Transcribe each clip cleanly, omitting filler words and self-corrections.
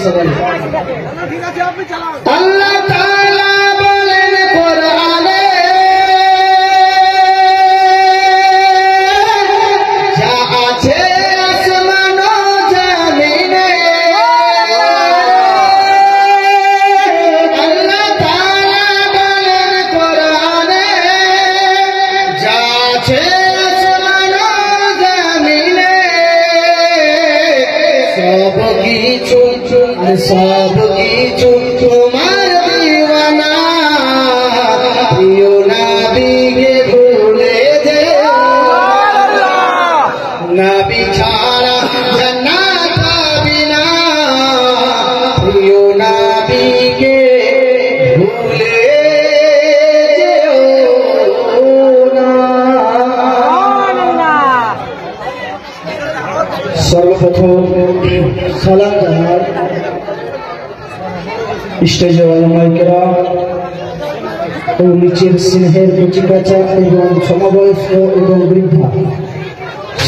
সবাই। আল্লাহ তাআলা বলেন কোরআনে, যা আছে আসমান ও জমিনে, আল্লাহ তাআলা বলেন কোরআনে, যা আছে আসমান ও জমিনে, সব কিছু তোমার দিওয়ানা, প্রিয় নবীকে ভুলে যেও না, নবী ছাড়া জান্নাত পাবি না, প্রিয় নবীকে ভুলে যেও না। সর্বপ্রথম সালাম জানাই স্টেজে ওলামায়ে ও নিচের স্নেহের কচিকাচা এবং সমবয়স্ক এবং বৃদ্ধা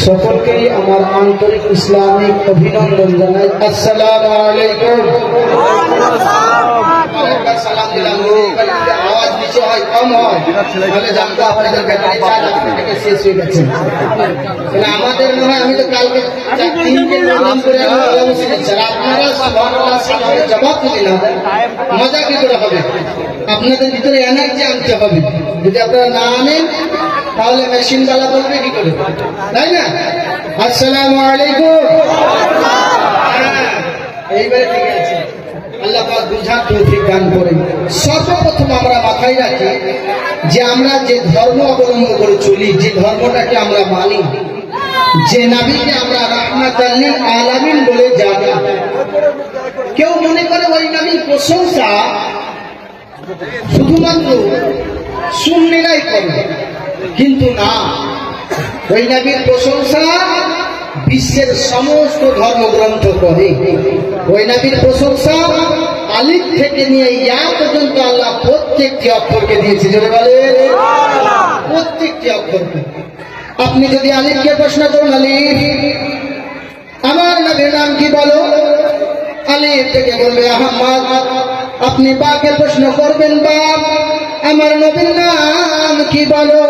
সকলকেই আমার আন্তরিক ইসলামিক অভিনন্দন জানাই। আসসালামু আলাইকুম। সালাম দিলাম, আওয়াজ নিচে হয় কম হয় তাহলে জানতো আপনাদের ব্যাটারি চার্জ থেকে শেষ হয়ে গেছে। আমাদের মনে হয় আমি তো কালকে 3 প্রোগ্রাম করে আপনারা সুবহানাল্লাহ সালামের জবাব দিলেন, মজা কি করে হবে? আপনাদের ভিতরে এনার্জি আনতে হবে। যদি আপনারা না আনেন তাহলে মেশিন বালা বলবে কি করে, তাই না? আসসালামু আলাইকুম। এইবারে ঠিক আছে, আল্লাহ পাক বুঝার তৌফিক দান করেন। সর্বপ্রথম আমরা মাথায় রাখি যে আমরা যে ধর্ম অবলম্বন করে চলি, যে ধর্মটাকে আমরা মানি, যে নবীকে আমরা রাহমাতাল লিল আলামিন বলে জানি, কেউ মনে করে ওই নবীর প্রশংসা শুধুমাত্র সুন্নিরাই করে, কিন্তু না, ওই নবীর প্রশংসা বিশ্বের সমস্ত ধর্মগ্রন্থ করে। ওই নবীর প্রশংসা আলিফ থেকে নিয়ে ইয়া পর্যন্ত আল্লাহ প্রত্যেকটি অক্ষরকে দিয়েছে। যদি বলে প্রত্যেকটি অক্ষরকে, আপনি যদি আলিফকে প্রশ্ন করুন, আলিফ আমার নবীর নাম কি বলো, আলিফ থেকে বলবে আহমদ। আপনি বাকে প্রশ্ন করবেন বা আমার নবীর নাম কি বলো,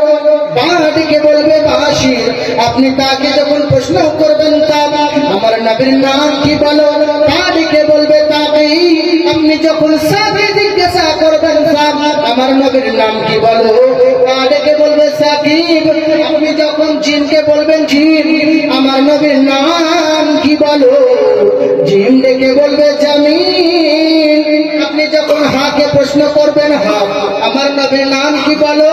বাকে বলবে বাশির। আপনি তাকে যখন প্রশ্ন করবেন তা আমার নবীর নাম কি বলো, তাকে বলবে তাকি। আপনি যখন সাবে জিজ্ঞাসা করবেন আমার নবীর নাম কি বলো, তাকে বলবে সাকিব। আপনি যখন জিনকে বলবেন জিন আমার নবীর নাম কি বলো, জিন ডেকে বলবে জামিল। আপনি যখন হাকে প্রশ্ন করবেন হা আমার নবীর নাম কি বলো,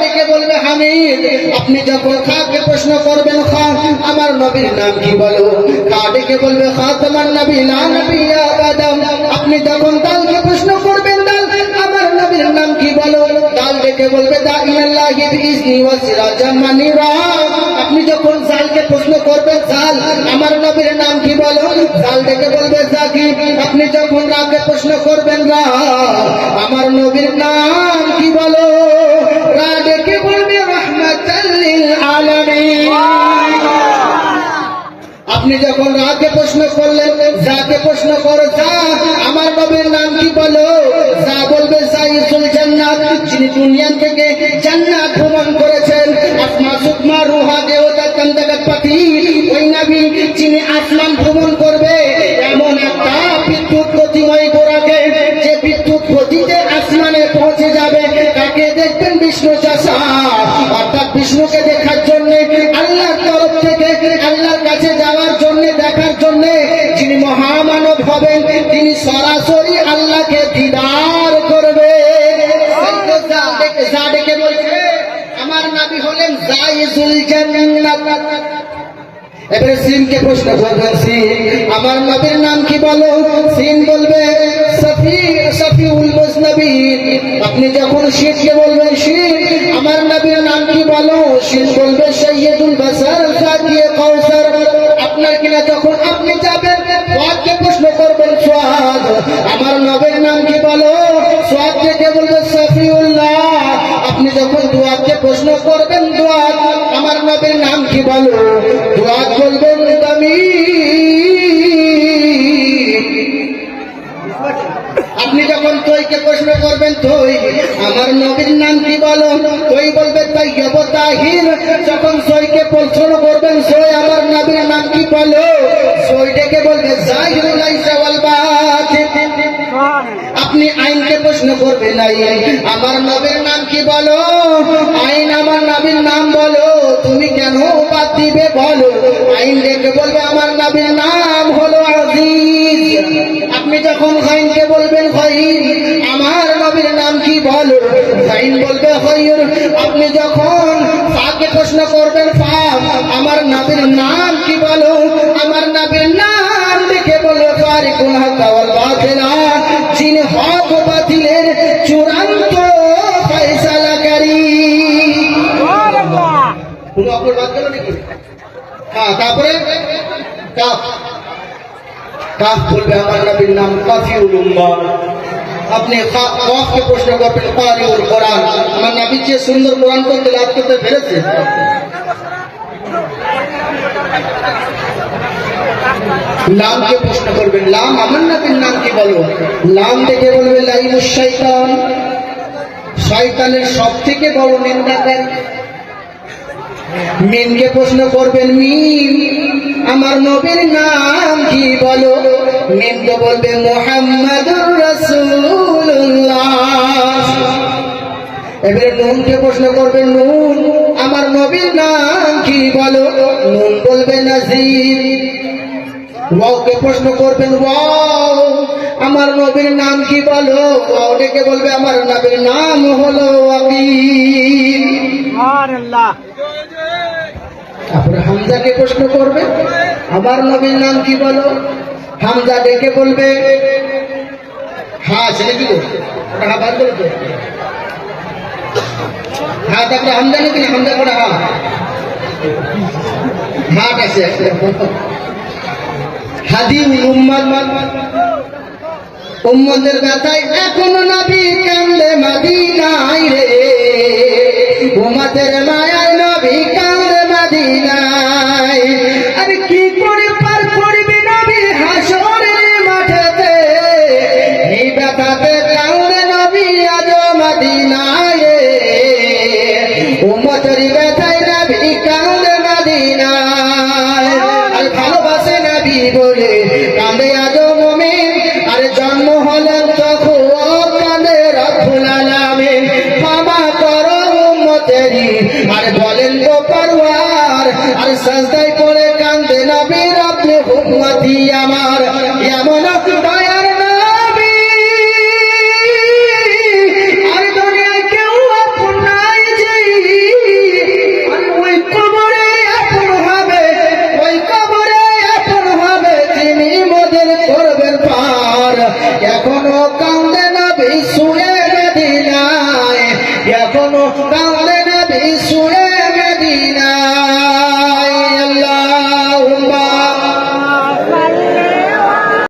ডেকে বলবে হামিদ। আপনি যখন খাকে প্রশ্ন করবেন খা আমার নবীর নাম কি বলো, খা ডেকে বলবে খাতামান নবী লা নবিয়্যা বাদাম। আপনি যখন দালকে প্রশ্ন করবেন দাল আমার নবীর নাম কি বলো, দাল ডেকে বলবে দাইয়াল্লাহি বিইজনি ওয়া সিরাজাম মানিরা। আপনি যখন জালকে প্রশ্ন করবেন জাল আমার নবীর নাম কি বলো, জাল ডেকে বলবে জাকিব। আপনি যখন রাকে প্রশ্ন করবেন রা আমার নবীর নাম কি বলো, রা ডেকে বলবে রাহমাতাল লিল আলামিন। আপনি যখন রাকে প্রশ্ন করলেন যাকে প্রশ্ন করো যা আমার নবীর নাম কি বলো, যা বলবে সাইয়্যিদুল জান্নাত, যিনি দুনিয়া থেকে জান্নাত ভ্রমণ করেছেন। আসমা সুকমা রুহা দেওতা তন্দগত পাতি, ওই নবী যিনি আসমান ভ্রমণ করবে এমন একটা বিদ্যুৎ গতিময় গোড়াকে, যে বিদ্যুৎ গতিতে আসমানে পৌঁছে যাবে, তাকে দেখবেন বিষ্ণু চাষা। অর্থাৎ বিষ্ণুকে দেখার জন্য আল্লাহর তরফ থেকে আল্লাহর কাছে যাওয়ার জন্য দেখার জন্য যিনি মহামানব হবেন, তিনি সরাসরি আল্লাহকে দিদার করবে। যা ডেকে বলছে আমার নবী হলেন জাইজুল জান্নাত। এবারে সিনকে প্রশ্ন করবেন, সিন আমার নবীর নাম কি বলো, সিন বলবে শফিউল মুজনবিন। আপনি যখন শিনকে বলবেন শিন আমার নবীর নাম কি বলো, শিন বলবে সাইয়্যিদুল বাশার সাকিয়ে কাউসার। আপনার কিনা যখন আপনি যাবেন ওয়াকে প্রশ্ন করবেন সুয়াদ আমার নবীর নাম কি বলো, সুয়াদ থেকে বলবে শফিউল্লাহ। আপনি যখন দুয়াকে প্রশ্ন করবেন দুয়াত আমার নবীর নাম কি বলো, দুয়াত বলবেন দামি। আপনি যখন তৈকে প্রশ্ন করবেন, তৈ আমার নবীর নাম কি বলো, তৈ বলবে তাইয়্যিব তাহির। যখন সইকে প্রশ্ন করবেন, সই আমার নবীর নাম কি বলো, সই ডেকে বলবে জাহিরুল লাইসা ওয়াল বাতিন। আপনি আইনকে প্রশ্ন করবেন, আইন আমার নবীর নাম কি বলো, আইন আমার নবীর নাম বলো, তুমি কেন বাদ দিবে বলো, আইন ডেকে বলবে আমার নবীর নাম হলো আজিজ। আপনি যখন আইনকে বলবেন আইন আমার নবীর নাম কি বলো, আইন বলবে খৈর। আপনি যখন ফাকে প্রশ্ন করবেন, ফা আমার নবীর নাম কি বলো, আমার নবীর নাম দেখে বলবে ফারিকুল হক ওয়াল বাতিলা, যিনি হক ও বাতিলের চূড়ান্ত ফয়সালাকারী। কোনো অপর বাদ গেল নাকি? হ্যাঁ, তারপরে কাফ, কাফ বলবে আমার নবীর নাম কাফিউল উম্মাহ। আপনি কাফকে প্রশ্ন করবেন কারিউল কোরআন, আমার নবী যে সুন্দর কোরআন তো তেলাওয়াত করতে পেরেছে। লামকে প্রশ্ন করবেন, লাম আমার নবীর নাম কি বলো, লাম দেখে বলবে লাইনুশ শাইতান, শয়তানের সব থেকে বড় নিন্দাকারী। মিমকে প্রশ্ন করবেন, মিম আমার নবীর নাম কি বলো, মিম তো বলবে মুহাম্মাদুর রাসূলুল্লাহ। এবারে নুনকে প্রশ্ন করবেন, নুন আমার নবীর নাম কি বলো, নুন বলবে নাজির। ওয়াওকে প্রশ্ন করবেন, ওয়াও আমার নবীর নাম কি বলো, ওয়াও ডেকে বলবে আমার নবীর নাম হলো ওয়াকিল। সুবহানাল্লাহ। তারপরে হামজাকে প্রশ্ন করবে, আমার নবীর নাম কি বলো, হামজা ডেকে বলবে হ্যাঁ, ছেলে কি বলবে ওটা হ্যাঁ বাদ করে তো, হ্যাঁ তারপরে হামজা নাকি না, হামজা করে হ্যাঁ, হাট আছে হাদিউল উম্মাহ, উম্মতের ব্যথায় এখনো নবী কান্দে মদিনায় রে, উম্মতের মায়ায় নবী কান্দে মদিনায়। আরে কি করে পার করবে নবী হাসরের মাঠেতে, এই ব্যথাতে কান্দে নবী আজ মদিনায় রে, উম্মতের ব্যথায় নবী কান্দে মদিনায়। আর ভালোবাসে নবী বলে কান্দে আজ মুমিন, আর জন্ম হলেন তখন কান্দে রব্বুল আলামিন। ক্ষমা করো উম্মতেরি, আর বলেন গো পরওয়ার, আর সাজদায় পড়ে কান্দে নবী রব্বে হুকমতি আমার। এমন দয়ার নবী আর দুনিয়ায় কেউ আপন নাই যে, আর ওই কবরে আপন হবে, ওই কবরে আপন হবে যিনি মোদের করবেন পার। এখনো কান্দে নবী শুয়ে মদিনায়, এখনো কান্দে নবী শুয়ে